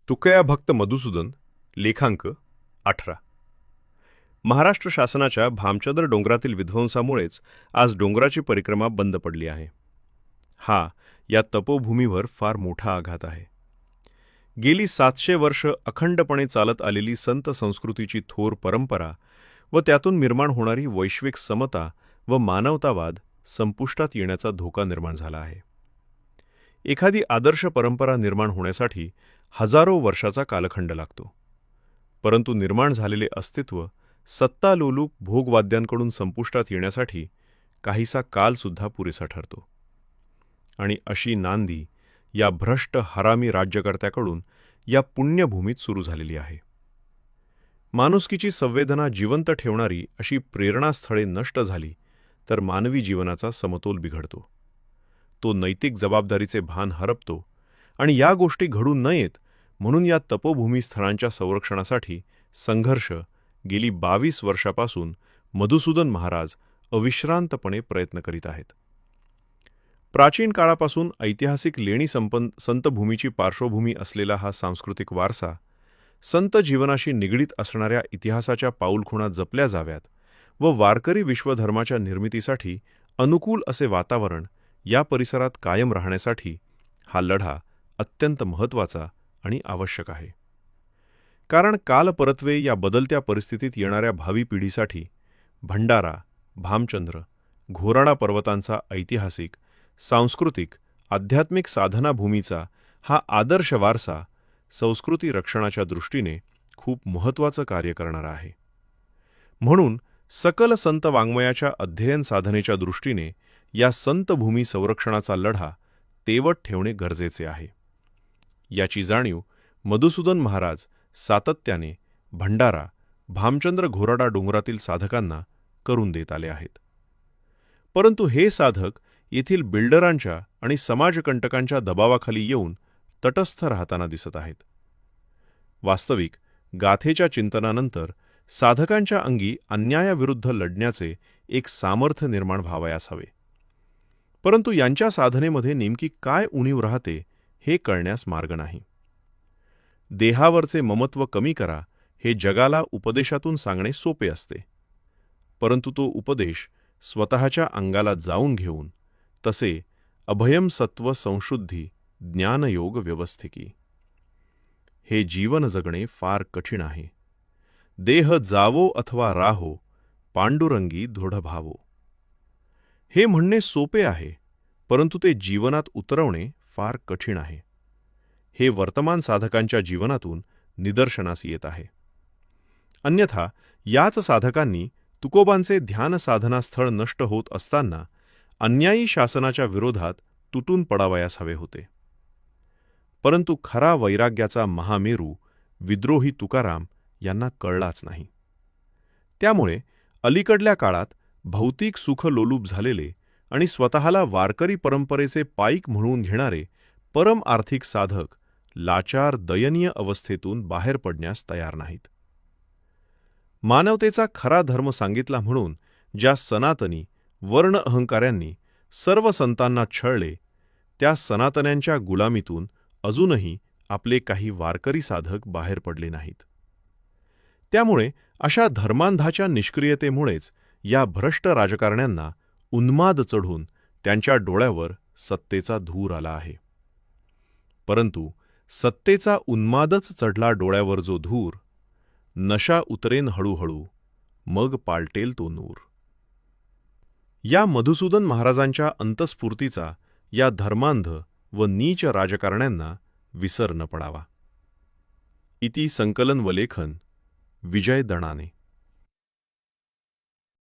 तुकया भक्त मधुसूदन, लेखांक 18. महाराष्ट्र शासनाच्या भामचंद्र डोंगरातील विध्वंसामुळेच आज डोंगराची परिक्रमा बंद पडली आहे. हा या तपोभूमीवर फार मोठा आघात आहे. गेली 700 वर्ष अखंडपणे चालत आलेली संत संस्कृतीची थोर परंपरा व त्यातून निर्माण होणारी वैश्विक समता व मानवतावाद संपुष्टात येण्याचा धोका निर्माण झाला आहे. एखादी आदर्श परंपरा निर्माण होण्यासाठी हजारो वर्षाचा कालखंड लागतो, परंतु निर्माण झालेले अस्तित्व सत्तालोलूप भोगवाद्यांकडून संपुष्टात येण्यासाठी काहीसा कालसुद्धा पुरेसा ठरतो. आणि अशी नांदी या भ्रष्ट हरामी राज्यकर्त्याकडून या पुण्यभूमीत सुरू झालेली आहे. माणुसकीची संवेदना जिवंत ठेवणारी अशी प्रेरणास्थळे नष्ट झाली तर मानवी जीवनाचा समतोल बिघडतो. तो नैतिक जबाबदारीचे भान हरपतो आणि या गोष्टी घडू नयेत म्हणून या तपोभूमी स्थळांच्या संरक्षणासाठी संघर्ष गेली 22 वर्षापासून मधुसूदन महाराज अविश्रांतपणे प्रयत्न करीत आहेत. प्राचीन काळापासून ऐतिहासिक लेणी संतभूमीची पार्श्वभूमी असलेला हा सांस्कृतिक वारसा, संत जीवनाशी निगडीत असणाऱ्या इतिहासाच्या पाऊलखुणा जपल्या जाव्यात व वारकरी विश्वधर्माच्या निर्मितीसाठी अनुकूल असे वातावरण या परिसरात कायम राहण्यासाठी हा लढा अत्यंत महत्त्वाचा आणि आवश्यक आहे. कारण कालपरत्वे या बदलत्या परिस्थितीत येणाऱ्या भावी पिढीसाठी भंडारा, भामचंद्र, घोराडा पर्वतांचा ऐतिहासिक, सांस्कृतिक, आध्यात्मिक साधनाभूमीचा हा आदर्श वारसा संस्कृती रक्षणाच्या दृष्टीने खूप महत्त्वाचं कार्य करणारा आहे. म्हणून सकल संत वाङ्मयाच्या अध्ययन साधनेच्या दृष्टीने या संतभूमी संरक्षणाचा लढा तेवत ठेवणे गरजेचे आहे. याची जाणीव मधुसूदन महाराज सातत्याने भंडारा, भामचंद्र घोराडा डोंगरातील साधकांना करून देत आले आहेत. परंतु हे साधक येथील बिल्डरांच्या आणि समाजकंटकांच्या दबावाखाली येऊन तटस्थ राहताना दिसत आहेत. वास्तविक गाथेच्या चिंतनानंतर साधकांच्या अंगी अन्यायाविरुद्ध लढण्याचे एक सामर्थ्य निर्माण व्हावयास हवे. परंतु यांच्या साधनेमध्ये नेमकी काय उणीव राहते हे कळण्यास मार्ग नाही. देहावरचे ममत्व कमी करा हे जगाला उपदेशातून सांगणे सोपे असते, परंतु तो उपदेश स्वतःच्या अंगाला जाऊन घेऊन तसे अभयम सत्व संशुद्धी ज्ञानयोग व्यवस्थिकी हे जीवन जगणे फार कठीण आहे. देह जावो अथवा राहो पांडुरंगी दृढ भावो हे म्हणणे सोपे आहे, परंतु ते जीवनात उतरवणे फार कठीण आहे. हे वर्तमान साधकांच्या जीवनातून निदर्शनास येत आहे. अन्यथा याच साधकांनी तुकोबांचे ध्यान साधना स्थळ नष्ट होत असताना अन्यायी शासनाच्या विरोधात तुटून पडावयास हवे होते. परंतु खरा वैराग्याचा महामेरू विद्रोही तुकाराम यांना कळलाच नाही. त्यामुळे अलीकडल्या काळात भौतिक सुखलोलूप झालेले आणि स्वतःला वारकरी परंपरेचे पाईक म्हणून घेणारे परम आर्थिक साधक लाचार दयनीय अवस्थेतून बाहेर पडण्यास तयार नाहीत. मानवतेचा खरा धर्म सांगितला म्हणून ज्या सनातनी वर्ण अहंकाऱ्यांनी सर्व संतांना छळले, त्या सनातन्यांच्या गुलामीतून अजूनही आपले काही वारकरी साधक बाहेर पडले नाहीत. त्यामुळे अशा धर्मांधाच्या निष्क्रियतेमुळेच या भ्रष्ट राजकारण्यांना उन्माद चढून त्यांच्या डोळ्यावर सत्तेचा धूर आला आहे. परंतु सत्तेचा उन्मादच चढला डोळ्यावर जो धूर, नशा उतरेन हळूहळू, मग पालटेल तो नूर. या मधुसूदन महाराजांच्या अंतस्फूर्तीचा या धर्मांध व नीच राजकारण्यांना विसर न पडावा. इति संकलन व लेखन विजय दणाने.